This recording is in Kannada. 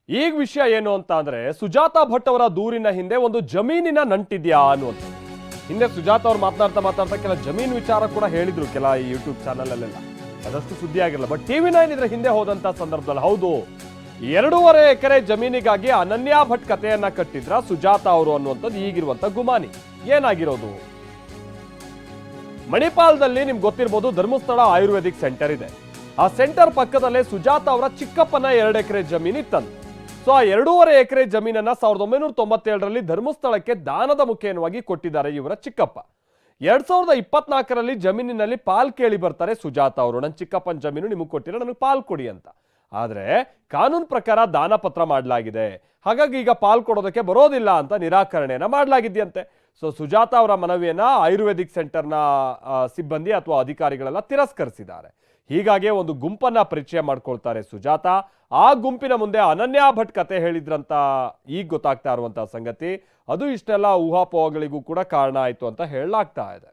ಈಗ ವಿಷಯ ಏನು ಅಂತ ಅಂದ್ರೆ ಸುಜಾತಾ ಭಟ್ ಅವರ ದೂರಿನ ಹಿಂದೆ ಒಂದು ಜಮೀನಿನ ನಂಟಿದ್ಯಾ ಅನ್ನುವಂಥ. ಹಿಂದೆ ಸುಜಾತಾ ಅವ್ರು ಮಾತನಾಡ್ತಾ ಕೆಲ ಜಮೀನು ವಿಚಾರ ಕೂಡ ಹೇಳಿದ್ರು ಕೆಲ ಈ ಯೂಟ್ಯೂಬ್ ಚಾನಲ್ ಅಲ್ಲೆಲ್ಲ. ಅದಷ್ಟು ಸುದ್ದಿ ಆಗಿರಲ್ಲ. ಬಟ್ TV9 ಇದ್ರ ಹಿಂದೆ ಹೋದಂತ ಸಂದರ್ಭದಲ್ಲಿ ಹೌದು 2.5 ಎಕರೆ ಜಮೀನಿಗಾಗಿ ಅನನ್ಯಾ ಭಟ್ ಕಥೆಯನ್ನ ಕಟ್ಟಿದ್ರ ಸುಜಾತಾ ಅವರು ಅನ್ನುವಂಥದ್ದು ಈಗಿರುವಂತ ಗುಮಾನಿ. ಏನಾಗಿರೋದು? ಮಣಿಪಾಲದಲ್ಲಿ ನಿಮ್ಗೆ ಗೊತ್ತಿರ್ಬೋದು ಧರ್ಮಸ್ಥಳ ಆಯುರ್ವೇದಿಕ್ ಸೆಂಟರ್ ಇದೆ. ಆ ಸೆಂಟರ್ ಪಕ್ಕದಲ್ಲೇ ಸುಜಾತಾ ಅವರ ಚಿಕ್ಕಪ್ಪನ 2 ಎಕರೆ ಜಮೀನು ಇತ್ತಂತೆ. ಸೊ ಆ 2.5 ಎಕರೆ ಜಮೀನನ್ನ 1997ರಲ್ಲಿ ಧರ್ಮಸ್ಥಳಕ್ಕೆ ದಾನದ ಮುಖೇನವಾಗಿ ಕೊಟ್ಟಿದ್ದಾರೆ ಇವರ ಚಿಕ್ಕಪ್ಪ. 2024ರಲ್ಲಿ ಜಮೀನಿನಲ್ಲಿ ಪಾಲ್ ಕೇಳಿ ಬರ್ತಾರೆ ಸುಜಾತಾ ಅವರು. ನನ್ನ ಚಿಕ್ಕಪ್ಪನ ಜಮೀನು ನಿಮಗೆ ಕೊಟ್ಟಿರೋ ನನಗೆ ಪಾಲ್ ಕೊಡಿ ಅಂತ. ಆದ್ರೆ ಕಾನೂನು ಪ್ರಕಾರ ದಾನ ಪತ್ರ ಮಾಡಲಾಗಿದೆ, ಹಾಗಾಗಿ ಈಗ ಪಾಲ್ ಕೊಡೋದಕ್ಕೆ ಬರೋದಿಲ್ಲ ಅಂತ ನಿರಾಕರಣೆಯನ್ನ ಮಾಡಲಾಗಿದೆಯಂತೆ. ಸೊ ಸುಜಾತಾ ಅವರ ಮನವಿಯನ್ನ ಆಯುರ್ವೇದಿಕ್ ಸೆಂಟರ್ನ ಸಿಬ್ಬಂದಿ ಅಥವಾ ಅಧಿಕಾರಿಗಳೆಲ್ಲ ತಿರಸ್ಕರಿಸಿದ್ದಾರೆ. ಹೀಗಾಗಿ ಒಂದು ಗುಂಪನ್ನ ಪರಿಚಯ ಮಾಡ್ಕೊಳ್ತಾರೆ ಸುಜಾತಾ. ಆ ಗುಂಪಿನ ಮುಂದೆ ಅನನ್ಯಾ ಭಟ್ ಕತೆ ಹೇಳಿದ್ರಂತ ಈಗ ಗೊತ್ತಾಗ್ತಾ ಇರುವಂತಹ ಸಂಗತಿ. ಅದು ಇಷ್ಟೆಲ್ಲ ಊಹಾಪೋಹಗಳಿಗೂ ಕೂಡ ಕಾರಣ ಆಯ್ತು ಅಂತ ಹೇಳಲಾಗ್ತಾ ಇದೆ.